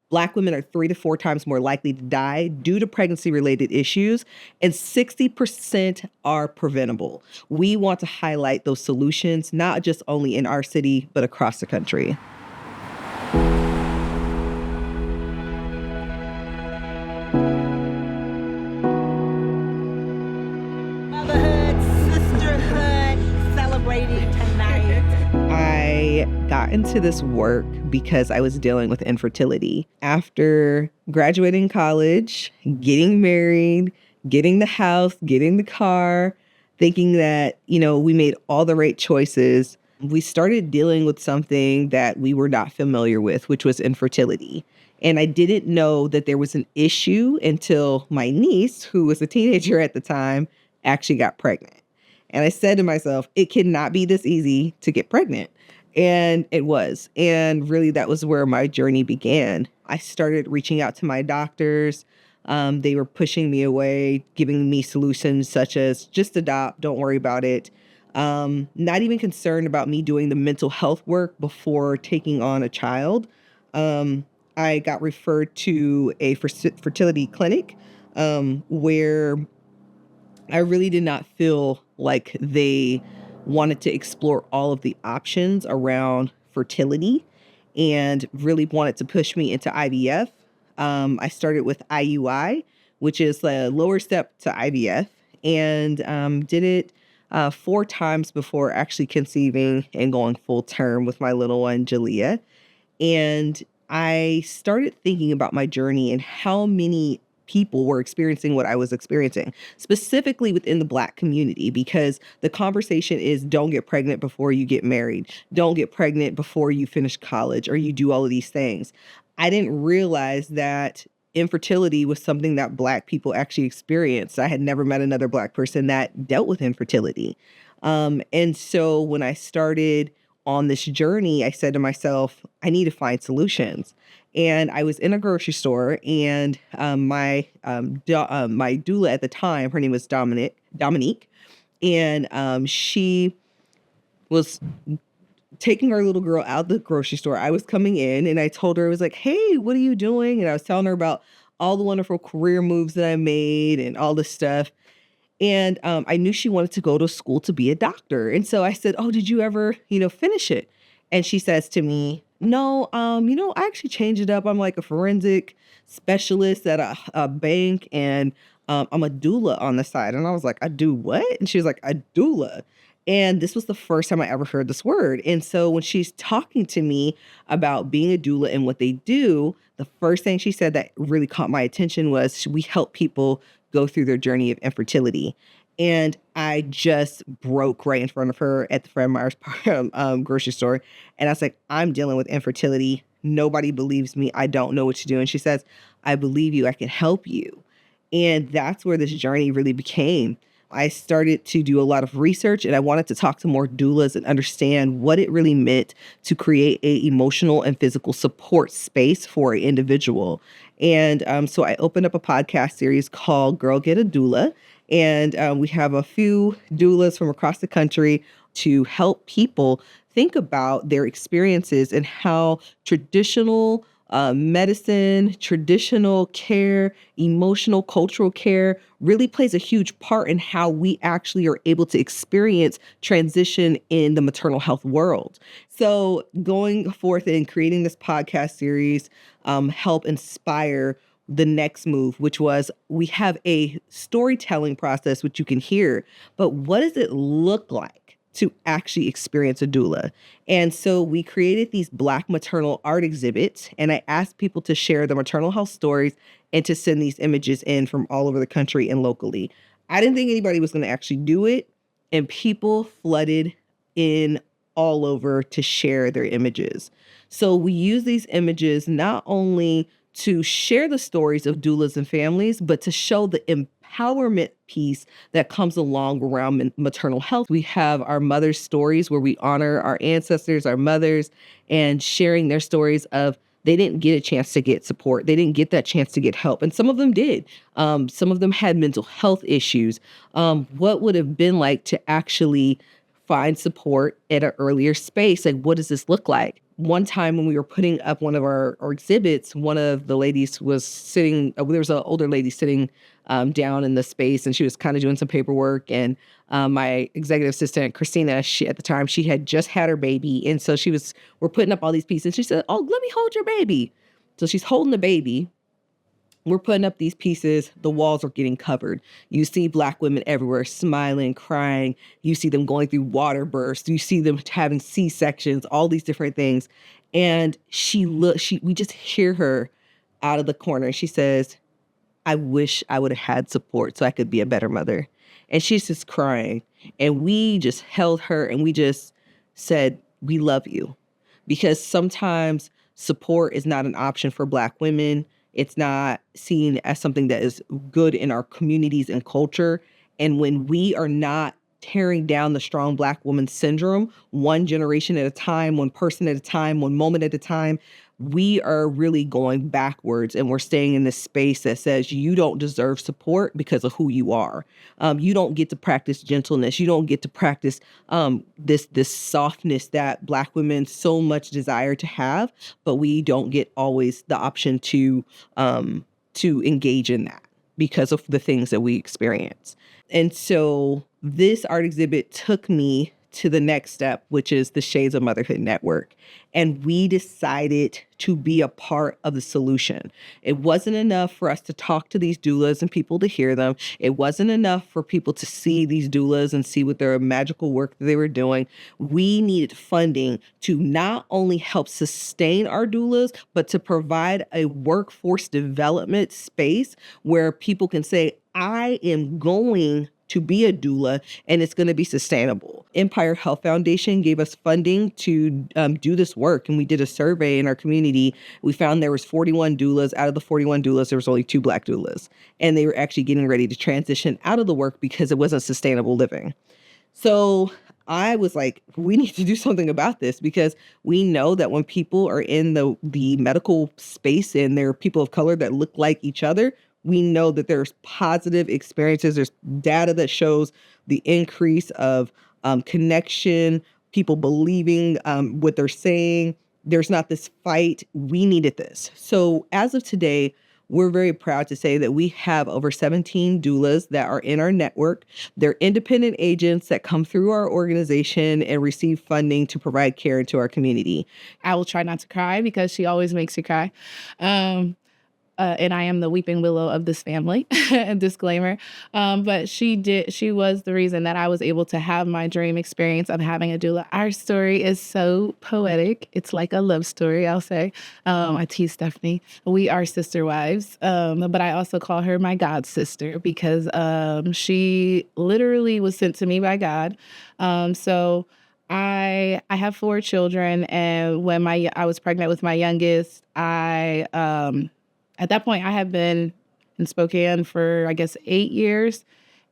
Black women are 3 to 4 times more likely to die due to pregnancy-related issues, and 60% are preventable. We want to highlight those solutions, not just only in our city, but across the country. Motherhood, sisterhood, celebrating tonight. I got into this work because I was dealing with infertility. After graduating college, getting married, getting the house, getting the car, thinking that, we made all the right choices, we started dealing with something that we were not familiar with, which was infertility. And I didn't know that there was an issue until my niece, who was a teenager at the time, actually got pregnant. And I said to myself, it cannot be this easy to get pregnant. And it was. And really, that was where my journey began. I started reaching out to my doctors. They were pushing me away, giving me solutions such as just adopt, don't worry about it. Not even concerned about me doing the mental health work before taking on a child. I got referred to a fertility clinic where I really did not feel like they wanted to explore all of the options around fertility and really wanted to push me into IVF. I started with IUI, which is the lower step to IVF, and did it 4 times before actually conceiving and going full term with my little one, Jalea. And I started thinking about my journey and how many people were experiencing what I was experiencing, specifically within the Black community, because the conversation is don't get pregnant before you get married. Don't get pregnant before you finish college or you do all of these things. I didn't realize that infertility was something that Black people actually experienced. I had never met another Black person that dealt with infertility. And so when I started on this journey, I said to myself, I need to find solutions. And I was in a grocery store, and my doula at the time, her name was Dominique, and she was taking our little girl out the grocery store. I was coming in, and I told her, I was like, hey, what are you doing? And I was telling her about all the wonderful career moves that I made and all this stuff. And I knew she wanted to go to school to be a doctor. And so I said, oh, did you ever, finish it? And she says to me, no, I actually changed it up. I'm like a forensic specialist at a bank, and I'm a doula on the side. And I was like, I do what? And she was like, a doula. And this was the first time I ever heard this word. And so when she's talking to me about being a doula and what they do, the first thing she said that really caught my attention was we help people go through their journey of infertility. And I just broke right in front of her at the Fred Meyer's grocery store. And I was like, I'm dealing with infertility. Nobody believes me. I don't know what to do. And she says, I believe you. I can help you. And that's where this journey really became. I started to do a lot of research, and I wanted to talk to more doulas and understand what it really meant to create a emotional and physical support space for an individual. And so I opened up a podcast series called Girl Get a Doula. And we have a few doulas from across the country to help people think about their experiences and how traditional medicine, traditional care, emotional, cultural care really plays a huge part in how we actually are able to experience transition in the maternal health world. So going forth and creating this podcast series helped inspire the next move, which was we have a storytelling process, which you can hear, but what does it look like to actually experience a doula? And so we created these Black maternal art exhibits, and I asked people to share their maternal health stories and to send these images in from all over the country and locally. I didn't think anybody was going to actually do it, and people flooded in all over to share their images. So we use these images not only to share the stories of doulas and families, but to show the empowerment piece that comes along around maternal health. We have our mothers' stories where we honor our ancestors, our mothers, and sharing their stories of they didn't get a chance to get support. They didn't get that chance to get help. And some of them did. Some of them had mental health issues. What would have been like to actually find support at an earlier space? Like, what does this look like? one time when we were putting up one of our exhibits, one of the ladies was sitting, there was an older lady sitting down in the space, and she was kind of doing some paperwork. And my executive assistant, Christina, at the time, she had just had her baby. And so we're putting up all these pieces. She said, "Oh, let me hold your baby." So she's holding the baby. We're putting up these pieces. The walls are getting covered. You see Black women everywhere, smiling, crying. You see them going through water bursts. You see them having C-sections, all these different things. And we just hear her out of the corner. She says, "I wish I would have had support so I could be a better mother." And she's just crying. And we just held her and we just said, "We love you." Because sometimes support is not an option for Black women. It's not seen as something that is good in our communities and culture. And when we are not tearing down the strong Black woman syndrome, one generation at a time, one person at a time, one moment at a time, we are really going backwards, and we're staying in this space that says you don't deserve support because of who you are. You don't get to practice gentleness. You don't get to practice this softness that Black women so much desire to have, but we don't get always the option to engage in that because of the things that we experience. And so this art exhibit took me to the next step, which is the Shades of Motherhood Network. And we decided to be a part of the solution. It wasn't enough for us to talk to these doulas and people to hear them. It wasn't enough for people to see these doulas and see what their magical work that they were doing. We needed funding to not only help sustain our doulas, but to provide a workforce development space where people can say, "I am going to be a doula, and it's going to be sustainable." Empire Health Foundation gave us funding to do this work, and we did a survey in our community. We found there was 41 doulas. Out of the 41 doulas, there was only 2 Black doulas, and they were actually getting ready to transition out of the work because it wasn't sustainable living. So I was like, we need to do something about this, because we know that when people are in the medical space and they're people of color that look like each other, we know that there's positive experiences. There's data that shows the increase of connection, people believing what they're saying. There's not this fight. We needed this. So as of today, we're very proud to say that we have over 17 doulas that are in our network. They're independent agents that come through our organization and receive funding to provide care to our community. I will try not to cry because she always makes you cry. And I am the weeping willow of this family, disclaimer. But she was the reason that I was able to have my dream experience of having a doula. Our story is so poetic. It's like a love story, I'll say. I tease Stephanie. We are sister wives, but I also call her my God sister because she literally was sent to me by God. So I have 4 children, and when I was pregnant with my youngest, at that point, I had been in Spokane for, I guess, 8 years,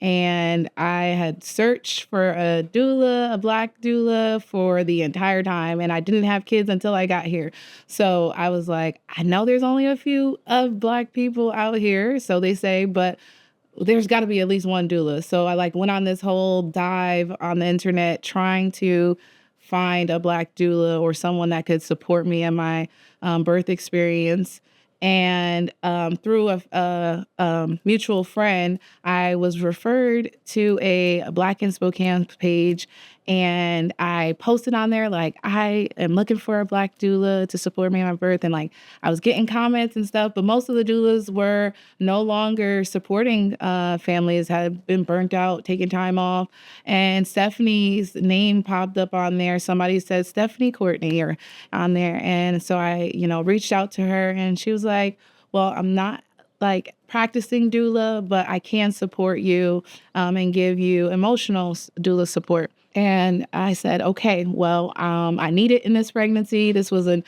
and I had searched for a doula, a Black doula, for the entire time, and I didn't have kids until I got here. So I was like, I know there's only a few of Black people out here, so they say, but there's got to be at least one doula. So I went on this whole dive on the internet trying to find a Black doula or someone that could support me in my birth experience. And through a mutual friend, I was referred to a Black in Spokane page, and I posted on there, I am looking for a Black doula to support me in my birth. And I was getting comments and stuff, but most of the doulas were no longer supporting families, had been burnt out, taking time off. And Stephanie's name popped up on there. Somebody said Stephanie Courtney or on there. And so I, reached out to her, and she was like, well, I'm not practicing doula, but I can support you and give you emotional doula support. And I said, okay, well, I need it in this pregnancy. This was a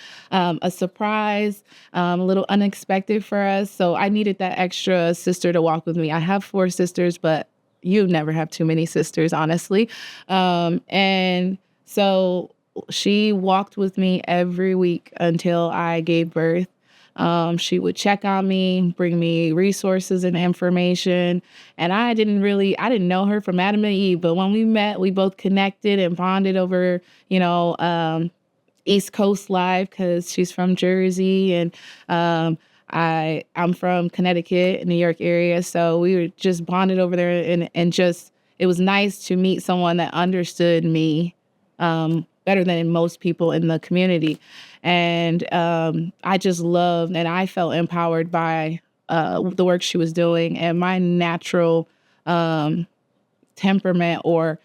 surprise, a little unexpected for us. So I needed that extra sister to walk with me. I have 4 sisters, but you never have too many sisters, honestly. And so she walked with me every week until I gave birth. She would check on me, bring me resources and information. And I didn't know her from Adam and Eve, but when we met, we both connected and bonded over, East Coast life because she's from Jersey, and I'm from Connecticut, New York area. So we were just bonded over there, and just it was nice to meet someone that understood me better than most people in the community. And I just loved, and I felt empowered by the work she was doing, and my natural temperament or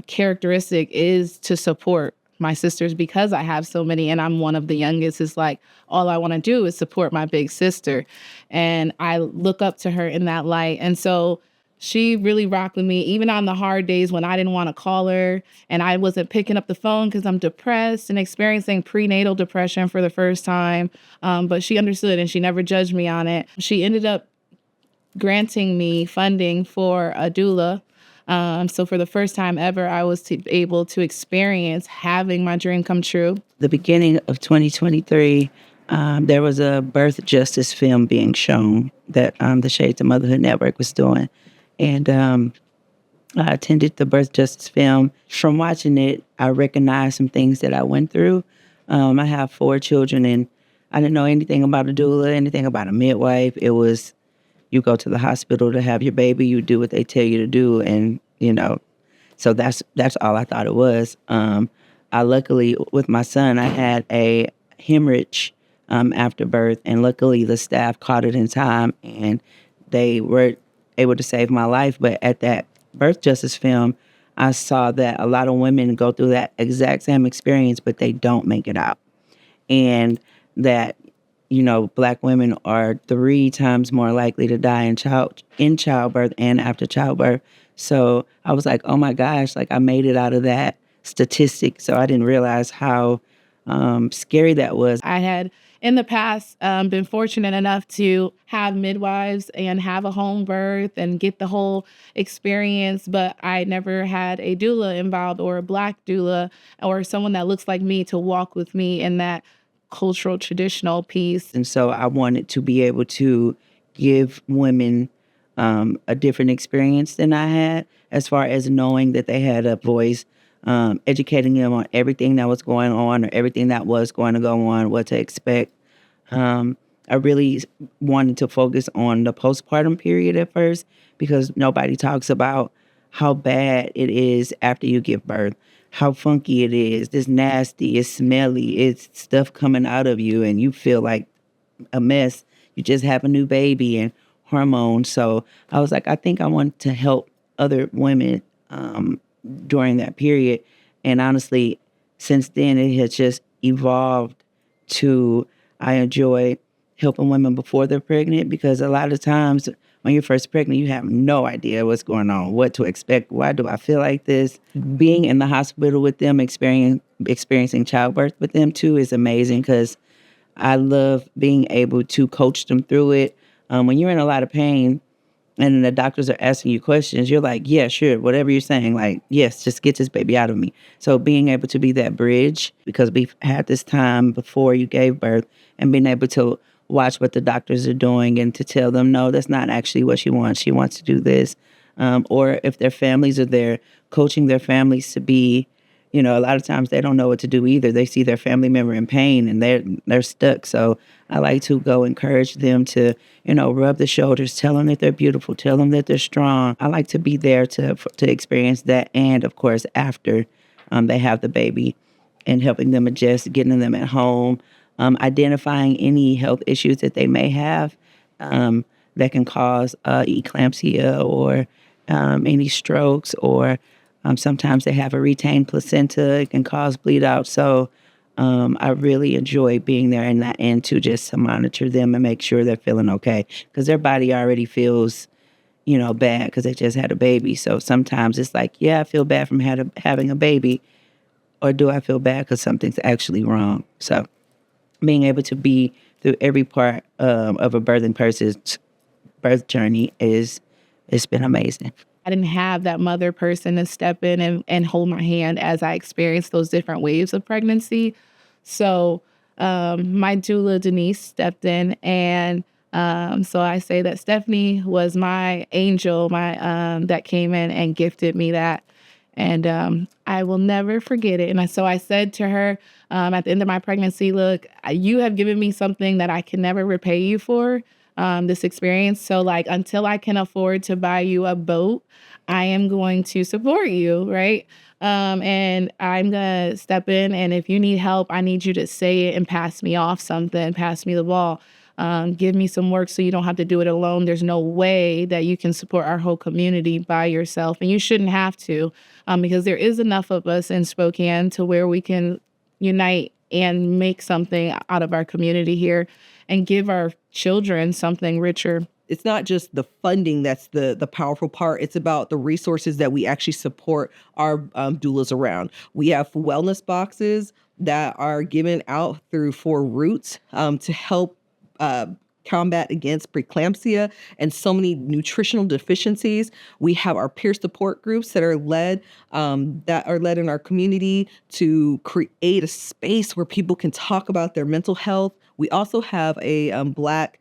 characteristic is to support my sisters because I have so many and I'm one of the youngest. It's like all I want to do is support my big sister. And I look up to her in that light. And so she really rocked with me, even on the hard days when I didn't want to call her and I wasn't picking up the phone because I'm depressed and experiencing prenatal depression for the first time. But she understood and she never judged me on it. She ended up granting me funding for a doula. So for the first time ever, I was able to experience having my dream come true. The beginning of 2023, there was a birth justice film being shown that the Shades of Motherhood Network was doing. And I attended the birth justice film. From watching it, I recognized some things that I went through. I have 4 children, and I didn't know anything about a doula, anything about a midwife. It was, you go to the hospital to have your baby, you do what they tell you to do, and, so that's all I thought it was. I luckily, with my son, I had a hemorrhage after birth, and luckily the staff caught it in time, and they were able to save my life. But at that birth justice film, I saw that a lot of women go through that exact same experience, but they don't make it out. And that, Black women are 3 times more likely to die in childbirth and after childbirth. So I was like, oh my gosh, like I made it out of that statistic. So I didn't realize how scary that was. I had in the past been fortunate enough to have midwives and have a home birth and get the whole experience, but I never had a doula involved or a Black doula or someone that looks like me to walk with me in that cultural traditional piece. And so I wanted to be able to give women a different experience than I had, as far as knowing that they had a voice, educating them on everything that was going on or everything that was going to go on, what to expect. I really wanted to focus on the postpartum period at first because nobody talks about how bad it is after you give birth, how funky it is. It's nasty, it's smelly, it's stuff coming out of you and you feel like a mess. You just have a new baby and hormones. So I was like, I think I want to help other women during that period. And honestly, since then, it has just evolved to I enjoy helping women before they're pregnant, because a lot of times when you're first pregnant, you have no idea what's going on, what to expect. Why do I feel like this? Being in the hospital with them, experiencing childbirth with them too is amazing, because I love being able to coach them through it. When you're in a lot of pain and the doctors are asking you questions, you're like, yeah, sure, whatever you're saying, like, yes, just get this baby out of me. So being able to be that bridge, because we've had this time before you gave birth, and being able to watch what the doctors are doing and to tell them, no, that's not actually what she wants. She wants to do this. Or if their families are there, coaching their families to be, a lot of times they don't know what to do either. They see their family member in pain and they're stuck. So I like to go encourage them to, rub the shoulders, tell them that they're beautiful, tell them that they're strong. I like to be there to experience that. And of course, after they have the baby, and helping them adjust, getting them at home, identifying any health issues that they may have that can cause eclampsia or any strokes, or sometimes they have a retained placenta. It can cause bleed out. So I really enjoy being there in that end to monitor them and make sure they're feeling okay, because their body already feels, bad because they just had a baby. So sometimes it's like, yeah, I feel bad from having a baby, or do I feel bad because something's actually wrong? So being able to be through every part of a birthing person's birth journey it's been amazing. I didn't have that mother person to step in and hold my hand as I experienced those different waves of pregnancy. So my doula, Denise, stepped in. And so I say that Stephanie was my angel, that came in and gifted me that. And I will never forget it. And so I said to her at the end of my pregnancy, look, you have given me something that I can never repay you for, this experience. So like, until I can afford to buy you a boat, I am going to support you, right? And I'm going to step in. And if you need help, I need you to say it and pass me off something, pass me the ball. Give me some work so you don't have to do it alone. There's no way that you can support our whole community by yourself. And you shouldn't have to, because there is enough of us in Spokane to where we can unite and make something out of our community here and give our children something richer. It's not just the funding that's the powerful part. It's about the resources that we actually support our doulas around. We have wellness boxes that are given out through 4 Roots to help combat against preeclampsia and so many nutritional deficiencies. We have our peer support groups that are led in our community to create a space where people can talk about their mental health. We also have a Black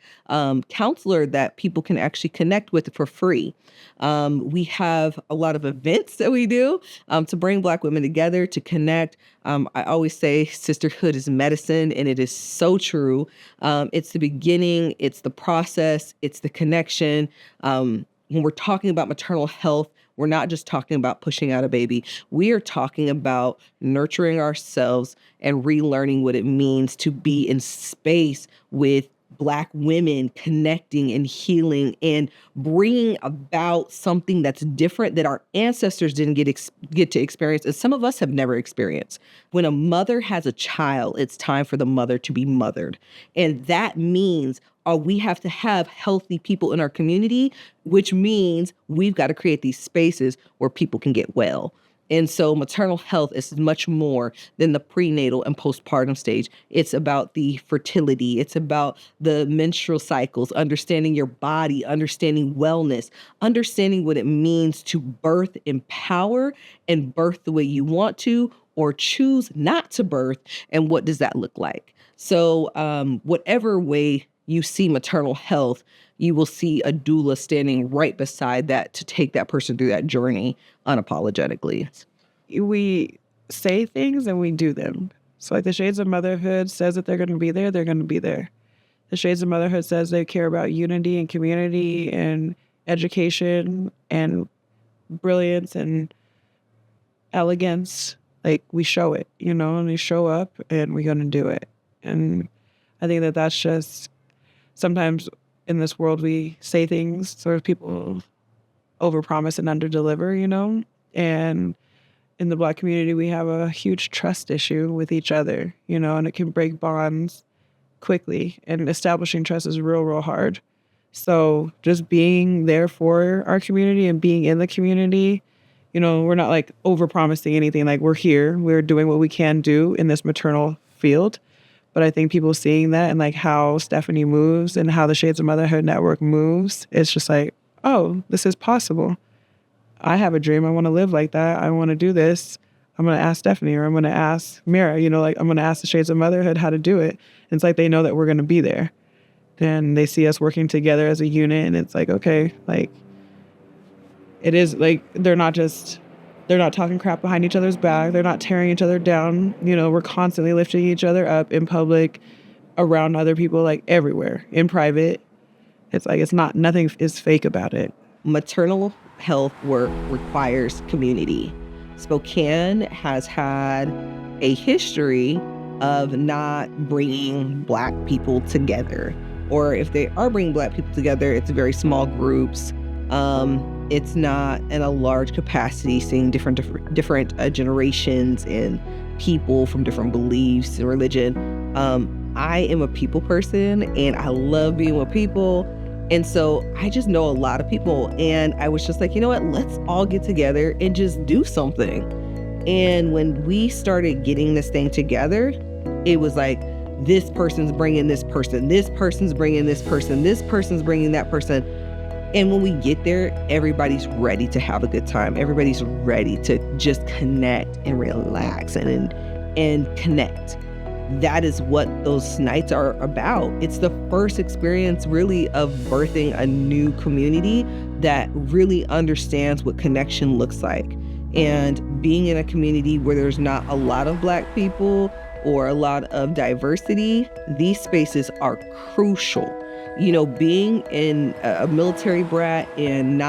counselor that people can actually connect with for free. We have a lot of events that we do to bring Black women together, to connect. I always say sisterhood is medicine, and it is so true. It's the beginning, it's the process, it's the connection. When we're talking about maternal health, we're not just talking about pushing out a baby. We are talking about nurturing ourselves and relearning what it means to be in space with Black women, connecting and healing and bringing about something that's different that our ancestors didn't get to experience, and some of us have never experienced. When a mother has a child, it's time for the mother to be mothered. And that means we have to have healthy people in our community, which means we've got to create these spaces where people can get well. And so maternal health is much more than the prenatal and postpartum stage. It's about the fertility. It's about the menstrual cycles, understanding your body, understanding wellness, understanding what it means to birth in power and birth the way you want to, or choose not to birth. And what does that look like? So whatever way you see maternal health, you will see a doula standing right beside that to take that person through that journey unapologetically. We say things and we do them. So like the Shades of Motherhood says that they're going to be there, they're going to be there. The Shades of Motherhood says they care about unity and community and education and brilliance and elegance. Like we show it, and we show up and we're going to do it. And I think that that's just, sometimes in this world we say things so people overpromise and underdeliver, and in the Black community we have a huge trust issue with each other, and it can break bonds quickly, and establishing trust is real hard. So just being there for our community and being in the community, we're not like overpromising anything. Like we're here, we're doing what we can do in this maternal field. But I think people seeing that and like how Stephanie moves and how the Shades of Motherhood Network moves, it's just like, oh, this is possible. I have a dream. I want to live like that. I want to do this. I'm going to ask Stephanie, or I'm going to ask Mira, I'm going to ask the Shades of Motherhood how to do it. And it's like they know that we're going to be there. Then they see us working together as a unit, and it's like, okay, like it is like they're not talking crap behind each other's back. They're not tearing each other down. We're constantly lifting each other up in public, around other people, like everywhere, in private. It's like nothing is fake about it. Maternal health work requires community. Spokane has had a history of not bringing Black people together. Or if they are bringing Black people together, it's very small groups. It's not in a large capacity, seeing different generations and people from different beliefs and religion. I am a people person, and I love being with people. And so I just know a lot of people, and I was just like, you know what, let's all get together and just do something. And when we started getting this thing together, it was like, this person's bringing this person, this person's bringing this person, this person's bringing that person. And when we get there, everybody's ready to have a good time. Everybody's ready to just connect and relax and connect. That is what those nights are about. It's the first experience really of birthing a new community that really understands what connection looks like. And being in a community where there's not a lot of Black people or a lot of diversity, these spaces are crucial. Being in a military brat and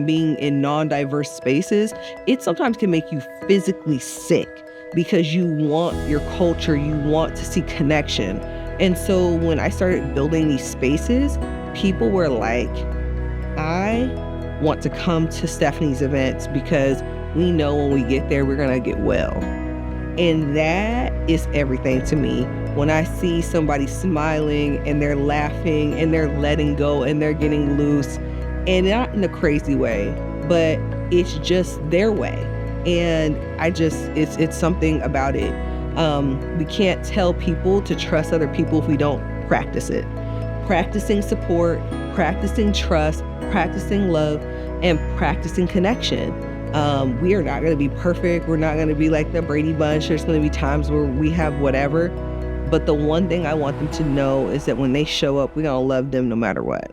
being in non-diverse spaces, it sometimes can make you physically sick because you want your culture, you want to see connection. And so when I started building these spaces, people were like, I want to come to Stephanie's events because we know when we get there, we're gonna get well. And that is everything to me. When I see somebody smiling and they're laughing and they're letting go and they're getting loose, and not in a crazy way, but it's just their way. And it's something about it. We can't tell people to trust other people if we don't practice it. Practicing support, practicing trust, practicing love, and practicing connection. We are not going to be perfect. We're not going to be like the Brady Bunch. There's going to be times where we have whatever. But the one thing I want them to know is that when they show up, we're going to love them no matter what.